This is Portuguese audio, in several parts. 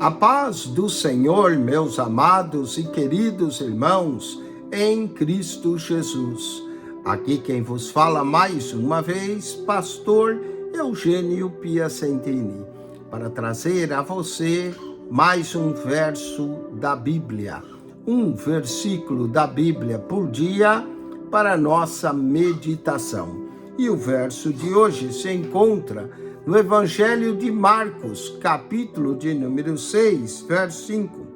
A paz do Senhor, meus amados e queridos irmãos, em Cristo Jesus. Aqui quem vos fala mais uma vez, pastor Eugênio Piacentini, para trazer a você mais um verso da Bíblia, um versículo da Bíblia por dia para nossa meditação. E o verso de hoje se encontra no Evangelho de Marcos, capítulo de número 6, verso 5.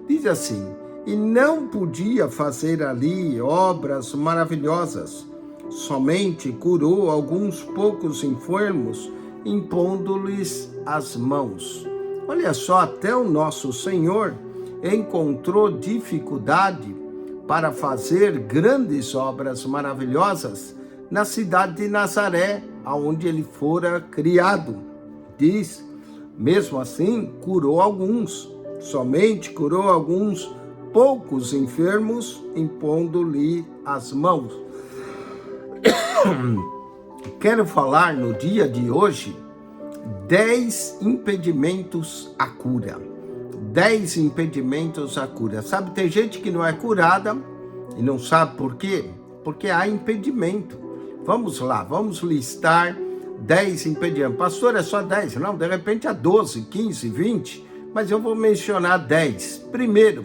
Diz assim: e não podia fazer ali obras maravilhosas, somente curou alguns poucos enfermos, impondo-lhes as mãos. Olha só, até o nosso Senhor encontrou dificuldade para fazer grandes obras maravilhosas na cidade de Nazaré, aonde ele fora criado. Diz, mesmo assim, curou alguns, somente curou alguns poucos enfermos, impondo-lhe as mãos. Quero falar no dia de hoje 10 impedimentos à cura. 10 impedimentos à cura. Sabe, tem gente que não é curada e não sabe por quê? Porque há impedimento. Vamos lá, vamos listar 10 impedimentos. Pastor, é só 10? Não, de repente há 12, 15, 20, mas eu vou mencionar 10. Primeiro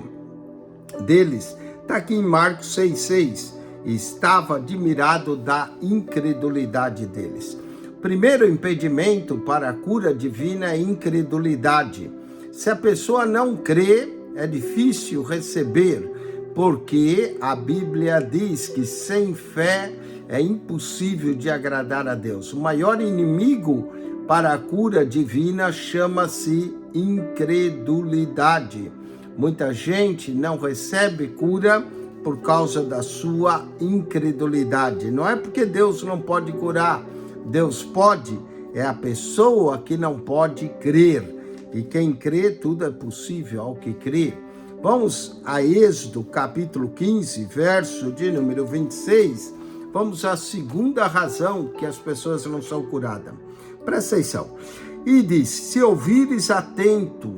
deles, está aqui em Marcos 6,6. Estava admirado da incredulidade deles. Primeiro impedimento para a cura divina é incredulidade. Se a pessoa não crê, é difícil receber, porque a Bíblia diz que sem fé é impossível de agradar a Deus. O maior inimigo para a cura divina chama-se incredulidade. Muita gente não recebe cura por causa da sua incredulidade. Não é porque Deus não pode curar. Deus pode, é a pessoa que não pode crer. E quem crê, tudo é possível ao que crê. Vamos a Êxodo, capítulo 15, verso de número 26. Vamos à segunda razão que as pessoas não são curadas. Presta atenção. E diz, se ouvires atento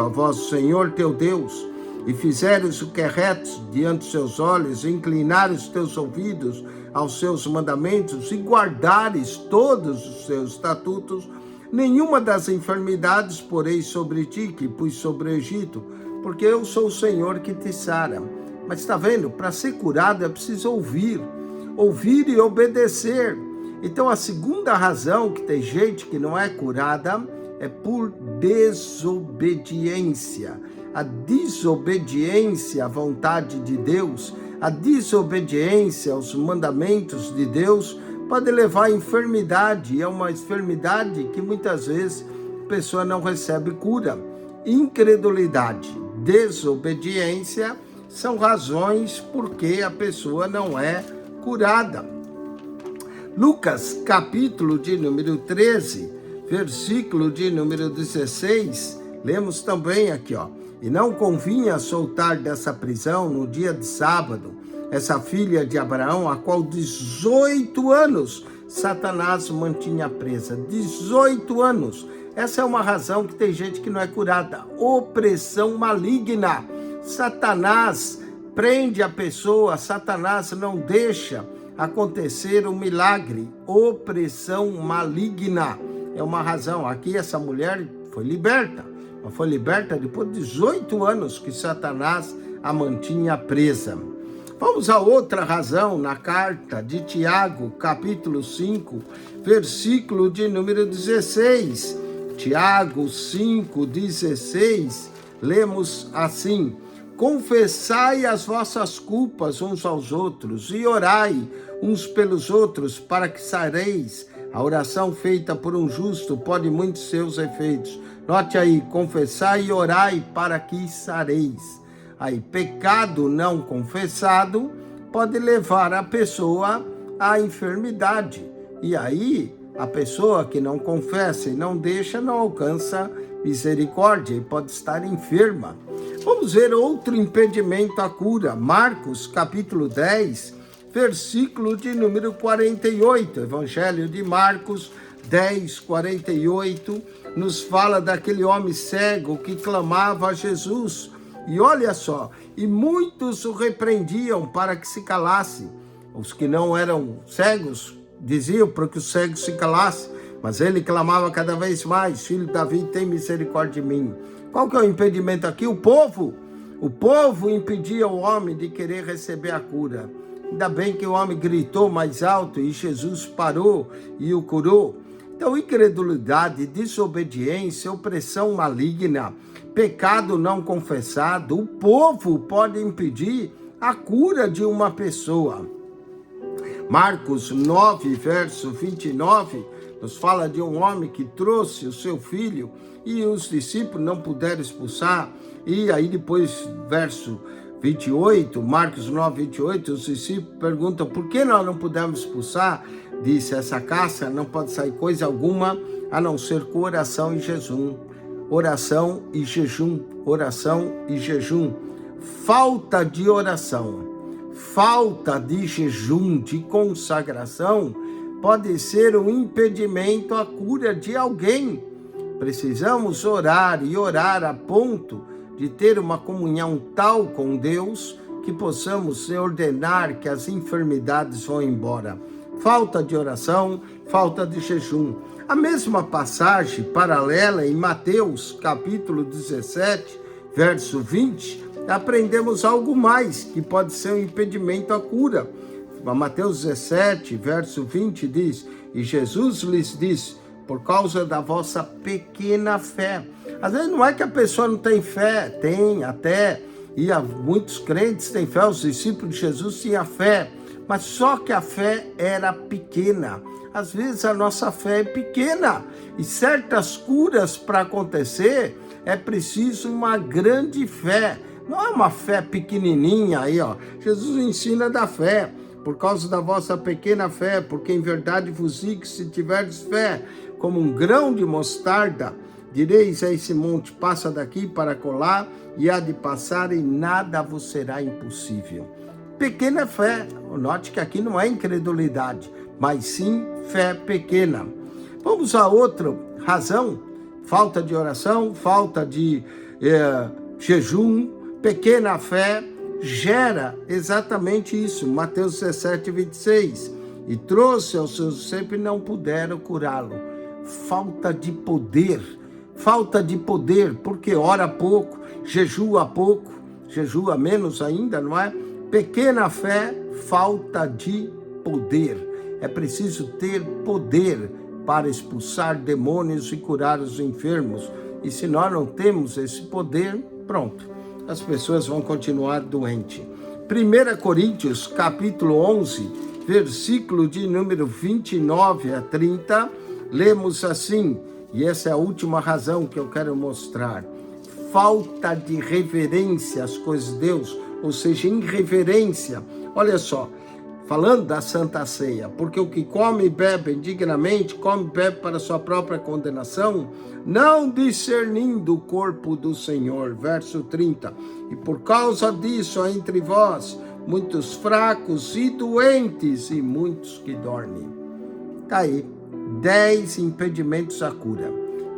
a voz do Senhor teu Deus, e fizeres o que é reto diante dos seus olhos, e inclinares os teus ouvidos aos seus mandamentos, e guardares todos os seus estatutos, nenhuma das enfermidades porei sobre ti, que pus sobre o Egito, porque eu sou o Senhor que te sara. Mas está vendo? Para ser curado é preciso ouvir e obedecer. Então a segunda razão que tem gente que não é curada é por desobediência. A desobediência à vontade de Deus, a desobediência aos mandamentos de Deus pode levar à enfermidade. E é uma enfermidade que muitas vezes a pessoa não recebe cura. Incredulidade, desobediência são razões porque a pessoa não é curada. Lucas, capítulo de número 13, versículo de número 16, lemos também aqui, e não convinha soltar dessa prisão no dia de sábado essa filha de Abraão, a qual 18 anos Satanás mantinha presa. 18 anos. Essa é uma razão que tem gente que não é curada. Opressão maligna. Satanás prende a pessoa, Satanás não deixa acontecer um milagre. Opressão maligna é uma razão. Aqui essa mulher foi liberta, mas foi liberta depois de 18 anos que Satanás a mantinha presa. Vamos a outra razão na carta de Tiago, capítulo 5, versículo de número 16. Tiago 5,16, lemos assim: confessai as vossas culpas uns aos outros e orai uns pelos outros para que sareis. A oração feita por um justo pode muitos seus efeitos. Note aí, confessai e orai para que sareis. Aí, pecado não confessado pode levar a pessoa à enfermidade. E aí, a pessoa que não confessa e não deixa, não alcança misericórdia e pode estar enferma. Vamos ver outro impedimento à cura. Marcos, capítulo 10, versículo de número 48. Evangelho de Marcos 10, 48. nos fala daquele homem cego que clamava a Jesus. E olha só, e muitos o repreendiam para que se calasse. Os que não eram cegos diziam para que o cego se calasse, mas ele clamava cada vez mais: Filho de Davi, tem misericórdia de mim. Qual que é o impedimento aqui? O povo impedia o homem de querer receber a cura. Ainda bem que o homem gritou mais alto e Jesus parou e o curou. Então, incredulidade, desobediência, opressão maligna, pecado não confessado, o povo pode impedir a cura de uma pessoa. Marcos 9, verso 29, nos fala de um homem que trouxe o seu filho e os discípulos não puderam expulsar. E aí depois, verso 28, Marcos 9, 28, os discípulos perguntam: por que nós não pudemos expulsar? Disse: essa casa não pode sair coisa alguma a não ser com oração e jejum. Oração e jejum, oração e jejum. Falta de oração, falta de jejum, de consagração, pode ser um impedimento à cura de alguém. Precisamos orar e orar a ponto de ter uma comunhão tal com Deus que possamos ordenar que as enfermidades vão embora. Falta de oração, falta de jejum. A mesma passagem paralela em Mateus, capítulo 17, verso 20, aprendemos algo mais que pode ser um impedimento à cura. Mateus 17, verso 20 diz: e Jesus lhes disse: por causa da vossa pequena fé. Às vezes não é que a pessoa não tem fé, tem até, e muitos crentes têm fé, os discípulos de Jesus tinham fé, mas só que a fé era pequena. Às vezes a nossa fé é pequena, e certas curas para acontecer é preciso uma grande fé, não é uma fé pequenininha aí, ó. Jesus ensina da fé, por causa da vossa pequena fé, porque em verdade vos digo que se tiverdes fé como um grão de mostarda, direis a esse monte: passa daqui para colar, e há de passar, e nada vos será impossível. Pequena fé, note que aqui não é incredulidade, mas sim fé pequena. Vamos a outra razão: falta de oração, falta de jejum. Pequena fé gera exatamente isso. Mateus 17, 26. E trouxe aos seus discípulos e não puderam curá-lo. Falta de poder, porque ora pouco, jejua pouco, jejua menos ainda, não é? Pequena fé, falta de poder. É preciso ter poder para expulsar demônios e curar os enfermos. E se nós não temos esse poder, pronto, as pessoas vão continuar doentes. 1 Coríntios, capítulo 11, versículo de número 29 a 30, lemos assim, e essa é a última razão que eu quero mostrar: falta de reverência às coisas de Deus, ou seja, irreverência. Olha só, falando da Santa Ceia: porque o que come e bebe indignamente, come e bebe para sua própria condenação, não discernindo o corpo do Senhor. Verso 30, e por causa disso há entre vós muitos fracos e doentes, e muitos que dormem. Está aí 10 impedimentos à cura: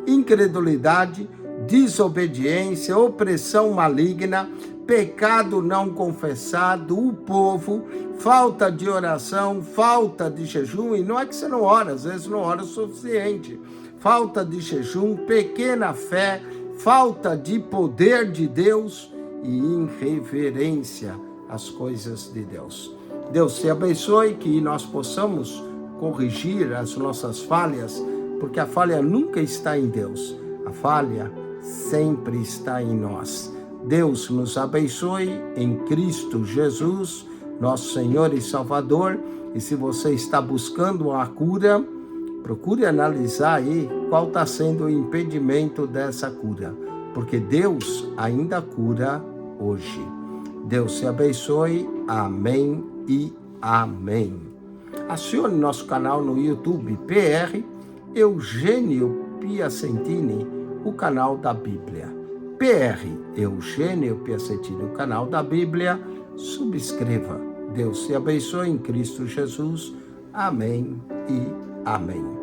incredulidade, desobediência, opressão maligna, pecado não confessado, o povo, falta de oração, falta de jejum. E não é que você não ora, às vezes não ora o suficiente. Falta de jejum, pequena fé, falta de poder de Deus e irreverência às coisas de Deus. Deus te abençoe, que nós possamos corrigir as nossas falhas, porque a falha nunca está em Deus, a falha sempre está em nós. Deus nos abençoe em Cristo Jesus, nosso Senhor e Salvador. E se você está buscando a cura, procure analisar aí qual está sendo o impedimento dessa cura, porque Deus ainda cura hoje. Deus te abençoe. Amém e amém. Acione nosso canal no YouTube, PR Eugênio Piacentini, o canal da Bíblia. PR Eugênio Piacentini, o canal da Bíblia. Subscreva. Deus te abençoe em Cristo Jesus. Amém e amém.